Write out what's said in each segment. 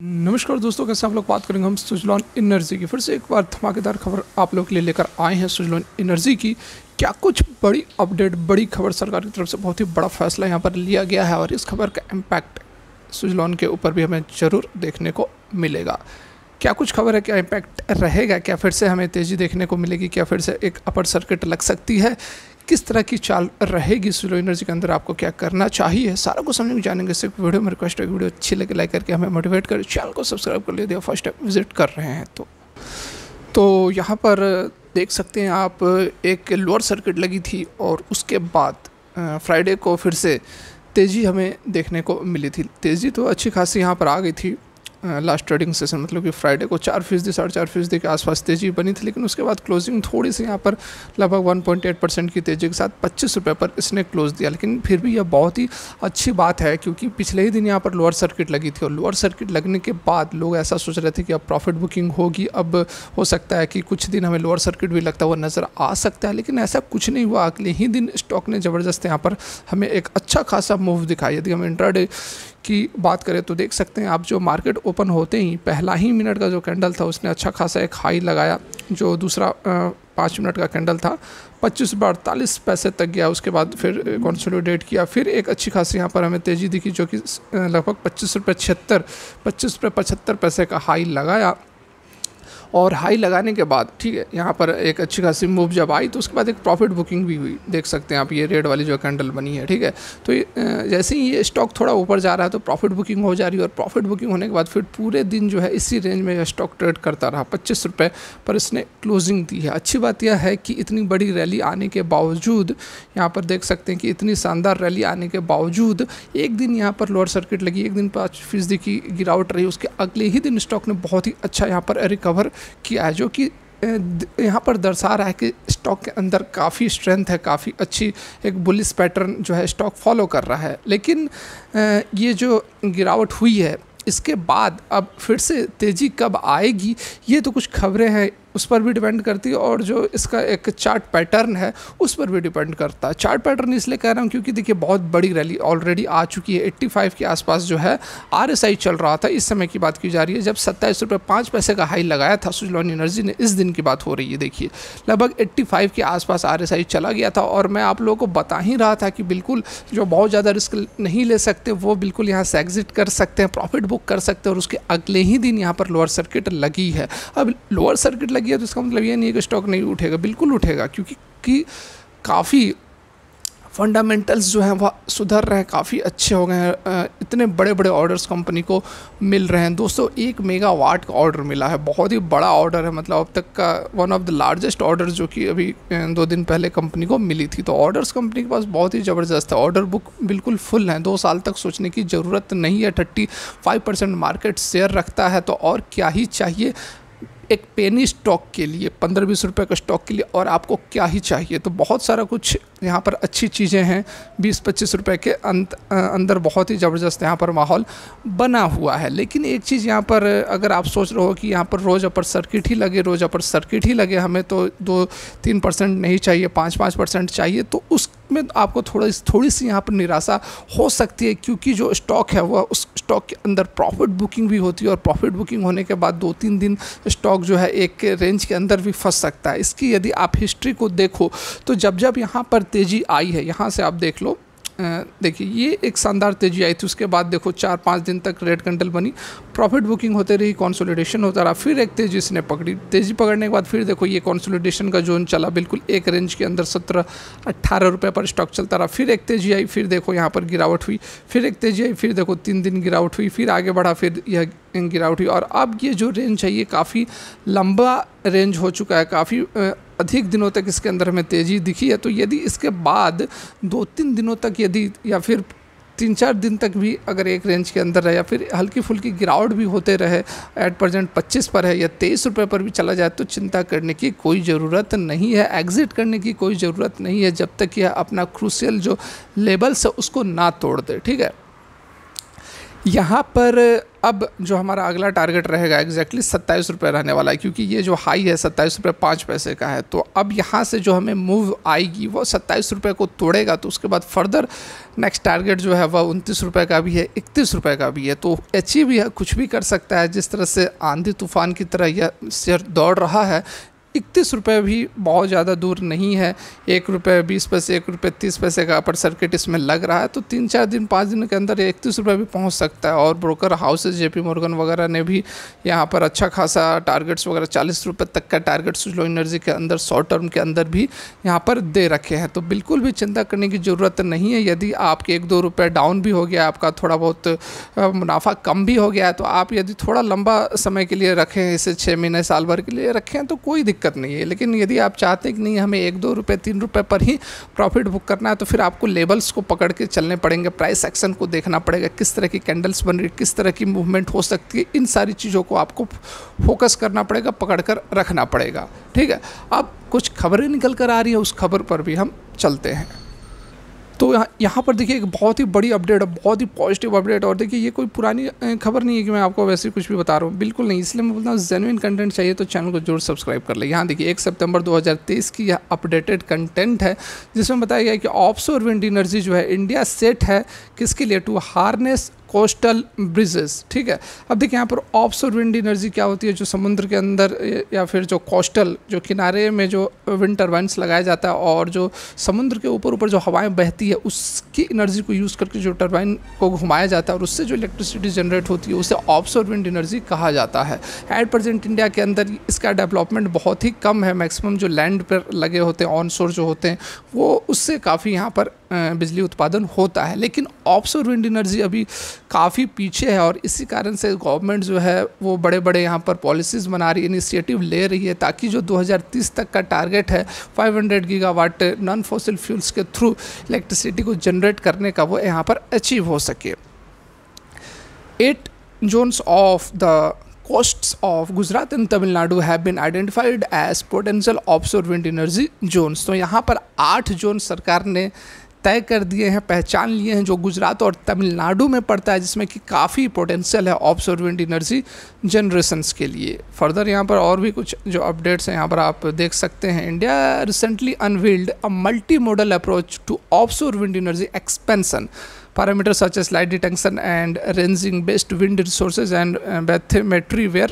नमस्कार दोस्तों, कैसे आप लोग बात करेंगे हम सुजलॉन एनर्जी की। फिर से एक बार धमाकेदार खबर आप लोग के लिए लेकर आए हैं सुजलॉन एनर्जी की। क्या कुछ बड़ी अपडेट, बड़ी खबर, सरकार की तरफ से बहुत ही बड़ा फैसला यहाँ पर लिया गया है और इस खबर का इम्पैक्ट सुजलॉन के ऊपर भी हमें ज़रूर देखने को मिलेगा। क्या कुछ खबर है, क्या इम्पैक्ट रहेगा, क्या फिर से हमें तेज़ी देखने को मिलेगी, क्या फिर से एक अपर सर्किट लग सकती है, किस तरह की चाल रहेगी सुजलॉन एनर्जी के अंदर, आपको क्या करना चाहिए, सारा कुछ समझने जानेंगे। सिर्फ वीडियो में रिक्वेस्ट है, वीडियो अच्छी लगे लाइक करके हमें मोटिवेट कर, चैनल को सब्सक्राइब कर लिया फर्स्ट टाइम विजिट कर रहे हैं तो यहाँ पर देख सकते हैं आप, एक लोअर सर्किट लगी थी और उसके बाद फ्राइडे को फिर से तेज़ी हमें देखने को मिली थी। तेज़ी तो अच्छी खासी यहाँ पर आ गई थी लास्ट ट्रेडिंग सेशन, मतलब कि फ्राइडे को 4%, 4.5% के आसपास तेज़ी बनी थी, लेकिन उसके बाद क्लोजिंग थोड़ी सी यहाँ पर लगभग 1.8% की तेज़ी के साथ 25 रुपये पर इसने क्लोज दिया। लेकिन फिर भी यह बहुत ही अच्छी बात है, क्योंकि पिछले ही दिन यहाँ पर लोअर सर्किट लगी थी और लोअर सर्किट लगने के बाद लोग ऐसा सोच रहे थे कि अब प्रॉफिट बुकिंग होगी, अब हो सकता है कि कुछ दिन हमें लोअर सर्किट भी लगता हुआ नज़र आ सकता है, लेकिन ऐसा कुछ नहीं हुआ। अगले ही दिन स्टॉक ने ज़बरदस्त यहाँ पर हमें एक अच्छा खासा मूव दिखाई। यदि हम इंट्राडे की बात करें तो देख सकते हैं आप, जो मार्केट ओपन होते ही पहला ही मिनट का जो कैंडल था उसने अच्छा खासा एक हाई लगाया। जो दूसरा 5 मिनट का कैंडल था 25.48 तक गया, उसके बाद फिर कंसोलिडेट किया, फिर एक अच्छी खासी यहाँ पर हमें तेज़ी दिखी, जो कि लगभग 25.75 का हाई लगाया। और हाई लगाने के बाद ठीक है, यहाँ पर एक अच्छी खासी मूव जब आई तो उसके बाद एक प्रॉफिट बुकिंग भी हुई। देख सकते हैं आप, ये रेड वाली जो कैंडल बनी है, ठीक है। तो जैसे ही ये स्टॉक थोड़ा ऊपर जा रहा है तो प्रॉफिट बुकिंग हो जा रही है, और प्रॉफिट बुकिंग होने के बाद फिर पूरे दिन जो है इसी रेंज में यह स्टॉक ट्रेड करता रहा। 25 रुपये पर इसने क्लोजिंग दी है। अच्छी बात यह है कि इतनी बड़ी रैली आने के बावजूद, यहाँ पर देख सकते हैं कि इतनी शानदार रैली आने के बावजूद एक दिन यहाँ पर लोअर सर्किट लगी, एक दिन 5% की गिरावट रही, उसके अगले ही दिन स्टॉक ने बहुत ही अच्छा यहाँ पर रिकवर किया है, जो कि यहाँ पर दर्शा रहा है कि स्टॉक के अंदर काफ़ी स्ट्रेंथ है, काफ़ी अच्छी एक बुलिश पैटर्न जो है स्टॉक फॉलो कर रहा है। लेकिन ये जो गिरावट हुई है इसके बाद अब फिर से तेज़ी कब आएगी, ये तो कुछ खबरें हैं उस पर भी डिपेंड करती है, और जो इसका एक चार्ट पैटर्न है उस पर भी डिपेंड करता है। चार्ट पैटर्न इसलिए कह रहा हूँ क्योंकि देखिए बहुत बड़ी रैली ऑलरेडी आ चुकी है। 85 के आसपास जो है RSI चल रहा था, इस समय की बात की जा रही है, जब 27.05 का हाई लगाया था सुजलॉन एनर्जी ने। इस दिन की बात हो रही है, देखिए लगभग 85 के आसपास RSI चला गया था, और मैं आप लोगों को बता ही रहा था कि बिल्कुल जो बहुत ज़्यादा रिस्क नहीं ले सकते वो बिल्कुल यहाँ से एग्जिट कर सकते हैं, प्रॉफिट बुक कर सकते हैं। और उसके अगले ही दिन यहाँ पर लोअर सर्किट लगी है। अब लोअर सर्किट लगी है तो इसका मतलब ये नहीं है कि स्टॉक नहीं उठेगा, बिल्कुल उठेगा, क्योंकि काफ़ी फंडामेंटल्स जो हैं वह सुधर रहे हैं, काफ़ी अच्छे हो गए हैं। इतने बड़े बड़े ऑर्डर्स कंपनी को मिल रहे हैं। दोस्तों 1 मेगावाट का ऑर्डर मिला है, बहुत ही बड़ा ऑर्डर है, मतलब अब तक का one of the largest order जो कि अभी 2 दिन पहले कंपनी को मिली थी। तो ऑर्डर्स कंपनी के पास बहुत ही ज़बरदस्त है, ऑर्डर बुक बिल्कुल फुल है, 2 साल तक सोचने की ज़रूरत नहीं है। 35% मार्केट शेयर रखता है, तो और क्या ही चाहिए एक पेनी स्टॉक के लिए, 15-20 रुपये का स्टॉक के लिए, और आपको क्या ही चाहिए। तो बहुत सारा कुछ यहाँ पर अच्छी चीज़ें हैं। 20-25 रुपये के अंदर बहुत ही ज़बरदस्त यहाँ पर माहौल बना हुआ है। लेकिन एक चीज़ यहाँ पर, अगर आप सोच रहे हो कि यहाँ पर रोज़ अपर सर्किट ही लगे, रोज़ अपर सर्किट ही लगे, हमें तो 2-3% नहीं चाहिए, 5-5% चाहिए, तो उसमें आपको थोड़ी सी यहाँ पर निराशा हो सकती है, क्योंकि जो स्टॉक है वह उस स्टॉक के अंदर प्रॉफिट बुकिंग भी होती है, और प्रॉफिट बुकिंग होने के बाद 2-3 दिन स्टॉक जो है एक रेंज के अंदर भी फंस सकता है। इसकी यदि आप हिस्ट्री को देखो तो जब यहाँ पर तेज़ी आई है, यहाँ से आप देख लो, देखिए ये एक शानदार तेज़ी आई थी, उसके बाद देखो 4-5 दिन तक रेड कैंडल बनी, प्रॉफिट बुकिंग होते रही, कंसोलिडेशन होता रहा, फिर एक तेज़ी इसने पकड़ी। तेज़ी पकड़ने के बाद फिर देखो ये कंसोलिडेशन का जोन चला, बिल्कुल एक रेंज के अंदर 17-18 रुपये पर स्टॉक चलता रहा। फिर एक तेज़ी आई, फिर देखो यहाँ पर गिरावट हुई, फिर एक तेज़ी आई, फिर देखो 3 दिन गिरावट हुई, फिर आगे बढ़ा, फिर यह गिरावट हुई, और अब ये जो रेंज है ये काफ़ी लंबा रेंज हो चुका है, काफ़ी अधिक दिनों तक इसके अंदर हमें तेज़ी दिखी है। तो यदि इसके बाद 2-3 दिनों तक यदि, या फिर 3-4 दिन तक भी अगर एक रेंज के अंदर रहे, या फिर हल्की फुल्की गिरावट भी होते रहे, एट प्रेजेंट 25 पर है या 23 रुपये पर भी चला जाए, तो चिंता करने की कोई ज़रूरत नहीं है, एग्जिट करने की कोई ज़रूरत नहीं है, जब तक यह अपना क्रूशियल जो लेवल्स है उसको ना तोड़ दे, ठीक है। यहाँ पर अब जो हमारा अगला टारगेट रहेगा एग्जैक्टली 27 रुपये रहने वाला है, क्योंकि ये जो हाई है 27 रुपये 5 पैसे का है। तो अब यहाँ से जो हमें मूव आएगी वो 27 रुपये को तोड़ेगा, तो उसके बाद फर्दर नेक्स्ट टारगेट जो है वह 29 रुपये का भी है, 31 रुपये का भी है। तो एचई भी है, कुछ भी कर सकता है। जिस तरह से आंधी तूफान की तरह यह शेयर दौड़ रहा है, 31 रुपये भी बहुत ज़्यादा दूर नहीं है। 1 रुपये 20 पैसे, 1 रुपये 30 पैसे का अपर सर्किट इसमें लग रहा है। तो 3-4 दिन 5 दिन के अंदर 31 रुपये भी पहुंच सकता है। और ब्रोकर हाउसेज जेपी मॉर्गन वगैरह ने भी यहाँ पर अच्छा खासा टारगेट्स वगैरह 40 रुपये तक का टारगेट्स लो एनर्जी के अंदर शॉर्ट टर्म के अंदर भी यहाँ पर दे रखे हैं। तो बिल्कुल भी चिंता करने की ज़रूरत नहीं है। यदि आपके 1-2 रुपये डाउन भी हो गया, आपका थोड़ा बहुत मुनाफा कम भी हो गया है, तो आप यदि थोड़ा लंबा समय के लिए रखें, इसे 6 महीने साल भर के लिए रखें, तो कोई दिक्कत नहीं है। लेकिन यदि आप चाहते हैं कि नहीं हमें 1-2 रुपये 3 रुपये पर ही प्रॉफिट बुक करना है, तो फिर आपको लेवल्स को पकड़ के चलने पड़ेंगे, प्राइस एक्शन को देखना पड़ेगा, किस तरह की कैंडल्स बन रही है, किस तरह की मूवमेंट हो सकती है, इन सारी चीज़ों को आपको फोकस करना पड़ेगा, पकड़ कर रखना पड़ेगा। ठीक है, अब कुछ खबरें निकल कर आ रही है, उस खबर पर भी हम चलते हैं। तो यहाँ पर देखिए एक बहुत ही बड़ी अपडेट है, बहुत ही पॉजिटिव अपडेट। और देखिए ये कोई पुरानी खबर नहीं है कि मैं आपको वैसे कुछ भी बता रहा हूँ, बिल्कुल नहीं। इसलिए मैं बोलता हूँ जेन्युइन कंटेंट चाहिए तो चैनल को जरूर सब्सक्राइब कर ले। यहाँ देखिए 1 सितंबर 2023 की यह अपडेटेड कंटेंट है, जिसमें बताया गया है कि ऑफशोर विंड एनर्जी जो है इंडिया सेट है किसके लिए, टू हार्नेस कोस्टल ब्रिजेस। ठीक है, अब देखिए यहाँ पर ऑफशोर विंड एनर्जी क्या होती है, जो समुद्र के अंदर या फिर जो कोस्टल जो किनारे में जो विंड टर्बाइंस लगाया जाता है और जो समुद्र के ऊपर ऊपर जो हवाएं बहती है उसकी एनर्जी को यूज़ करके जो टर्बाइन को घुमाया जाता है और उससे जो इलेक्ट्रिसिटी जनरेट होती है उसे ऑफशोर विंड एनर्जी कहा जाता है। एट प्रेजेंट इंडिया के अंदर इसका डेवलपमेंट बहुत ही कम है। मैक्सिमम जो लैंड पर लगे होते हैं ऑनशोर जो होते हैं वो उससे काफ़ी यहाँ पर बिजली उत्पादन होता है, लेकिन ऑफशोर विंड एनर्जी अभी काफ़ी पीछे है। और इसी कारण से गवर्नमेंट जो है वो बड़े बड़े यहाँ पर पॉलिसीज़ बना रही है, इनिशिएटिव ले रही है, ताकि जो 2030 तक का टारगेट है 500 गीगावाट नॉन फॉसिल फ्यूल्स के थ्रू इलेक्ट्रिसिटी को जनरेट करने का, वो यहाँ पर अचीव हो सके। 8 zones of the coasts of Gujarat and Tamil Nadu have been identified as potential offshore wind energy zones। तो यहाँ पर 8 जोन सरकार ने तय कर दिए हैं, पहचान लिए हैं, जो गुजरात और तमिलनाडु में पड़ता है, जिसमें कि काफ़ी पोटेंशियल है ऑफशोर विंड एनर्जी जनरेशंस के लिए। फर्दर यहाँ पर और भी कुछ जो अपडेट्स हैं यहाँ पर आप देख सकते हैं। India recently unveiled a multi modal approach to offshore wind energy expansion, parameters such as light detection and ranging based wind resources and bathymetry were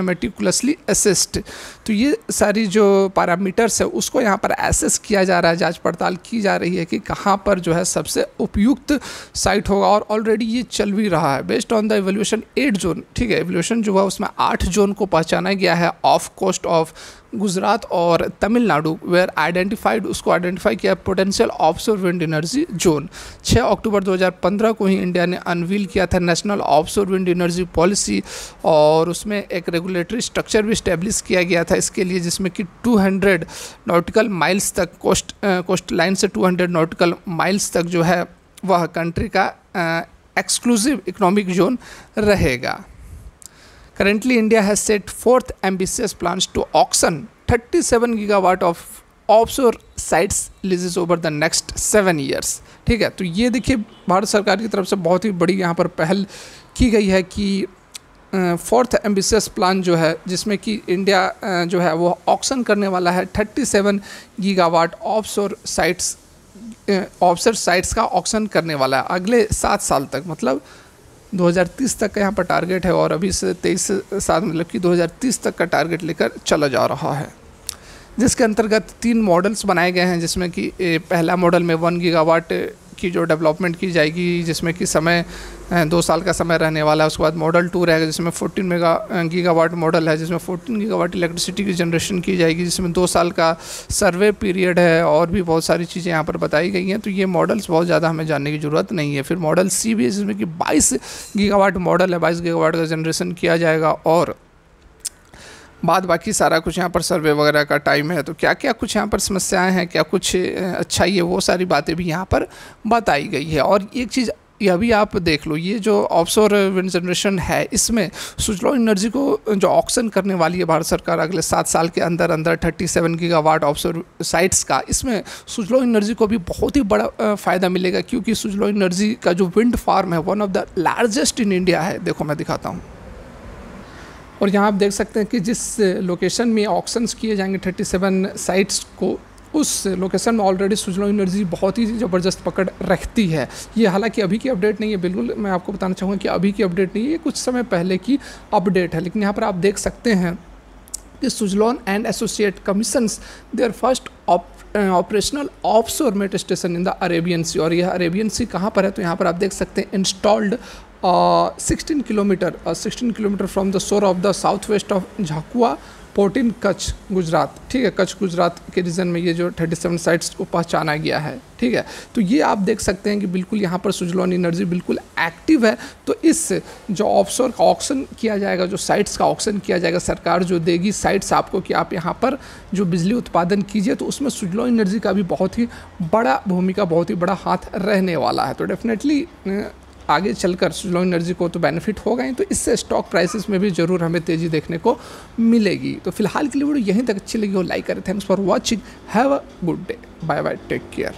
meticulously assessed। तो ये सारी जो पैरामीटर्स है उसको यहाँ पर एसेस किया जा रहा है, जांच पड़ताल की जा रही है कि कहाँ पर जो है सबसे उपयुक्त साइट होगा, और ऑलरेडी ये चल भी रहा है। Based on the evolution 8 zone, ठीक है, एवोल्यूशन जो है उसमें 8 जोन को पहचाना गया है ऑफ कोस्ट ऑफ गुजरात और तमिलनाडु, वेयर आइडेंटिफाइड, उसको आइडेंटिफाई किया potential offshore wind energy zone. 6 अक्टूबर 2015 को ही इंडिया ने अनवील किया था national offshore wind energy policy, और उसमें एक रेगुलेटरी स्ट्रक्चर भी इस्टेब्लिश किया गया था इसके लिए, जिसमें कि 200 नॉटिकल माइल्स तक कोस्ट लाइन से 200 नॉटिकल माइल्स तक जो है वह कंट्री का एक्सक्लूसिव इकोनॉमिक जोन रहेगा। Currently, India has set forth ambitious plans to auction 37 gigawatt of offshore sites leases over the next 7 years। ठीक है, तो ये देखिए भारत सरकार की तरफ से बहुत ही बड़ी यहाँ पर पहल की गई है कि 4th एम्बिशियस प्लान जो है, जिसमें कि इंडिया जो है वो ऑक्शन करने वाला है 37 गीगावाट ऑफशोर साइट्स का ऑक्शन करने वाला है अगले 7 साल तक, मतलब 2030 तक का यहाँ पर टारगेट है, और अभी से 23 साल मतलब कि 2030 तक का टारगेट लेकर चला जा रहा है, जिसके अंतर्गत 3 मॉडल्स बनाए गए हैं, जिसमें कि पहला मॉडल में 1 गीगावाट की जो डेवलपमेंट की जाएगी, जिसमें कि समय 2 साल का समय रहने वाला है। उसके बाद मॉडल 2 रहेगा जिसमें 14 गीगावाट मॉडल है, जिसमें 14 गीगावाट इलेक्ट्रिसिटी की जनरेशन की जाएगी, जिसमें 2 साल का सर्वे पीरियड है, और भी बहुत सारी चीज़ें यहाँ पर बताई गई हैं। तो ये मॉडल्स बहुत ज़्यादा हमें जानने की ज़रूरत नहीं है। फिर मॉडल सी भी है, जिसमें कि 22 गीगावाट मॉडल है, 22 गीगावाट का जनरेशन किया जाएगा, और बाद बाकी सारा कुछ यहाँ पर सर्वे वगैरह का टाइम है। तो क्या क्या कुछ यहाँ पर समस्याएं हैं, क्या कुछ अच्छाई है, वो सारी बातें भी यहाँ पर बताई गई है। और एक चीज़ ये अभी आप देख लो, ये जो ऑफशोर विंड जनरेशन है इसमें सुजलॉन एनर्जी को जो ऑक्शन करने वाली है भारत सरकार अगले 7 साल के अंदर अंदर 37 गीगावाट ऑफशोर साइट्स का, इसमें सुजलॉन एनर्जी को भी बहुत ही बड़ा फ़ायदा मिलेगा, क्योंकि सुजलॉन एनर्जी का जो विंड फार्म है one of the largest in India है। देखो मैं दिखाता हूँ, और यहाँ आप देख सकते हैं कि जिस लोकेशन में ऑक्शंस किए जाएंगे 37 साइट्स को, उस लोकेशन में ऑलरेडी सुजलॉन एनर्जी बहुत ही ज़बरदस्त पकड़ रखती है। ये हालांकि अभी की अपडेट नहीं है, बिल्कुल मैं आपको बताना चाहूँगा कि अभी की अपडेट नहीं है, ये कुछ समय पहले की अपडेट है। लेकिन यहाँ पर आप देख सकते हैं कि Suzlon and associate commissions their first operational offshore met station in the Arabian sea, और यह अरेबियन सी कहाँ पर है, तो यहाँ पर आप देख सकते हैं installed 16 kilometre from the shore of the south west of Jakhau port in Kutch Gujarat. ठीक है, कच्छ गुजरात के रीजन में ये जो 37 साइट्स को पहचाना गया है। ठीक है, तो ये आप देख सकते हैं कि बिल्कुल यहाँ पर सुजलॉन एनर्जी बिल्कुल एक्टिव है। तो इस जो ऑफशोर का ऑक्शन किया जाएगा, जो साइट्स का ऑक्शन किया जाएगा, सरकार जो देगी साइट्स आपको कि आप यहाँ पर जो बिजली उत्पादन कीजिए, तो उसमें सुजलॉन एनर्जी का भी बहुत ही बड़ा भूमिका, बहुत ही बड़ा हाथ रहने वाला है। तो डेफिनेटली आगे चलकर सुजलॉन एनर्जी को तो बेनिफिट होगा ही, तो इससे स्टॉक प्राइसेस में भी ज़रूर हमें तेज़ी देखने को मिलेगी। तो फिलहाल के लिए वीडियो यहीं तक अच्छी लगी हो लाइक करें। Thanks for watching, have a good day, bye bye, take care.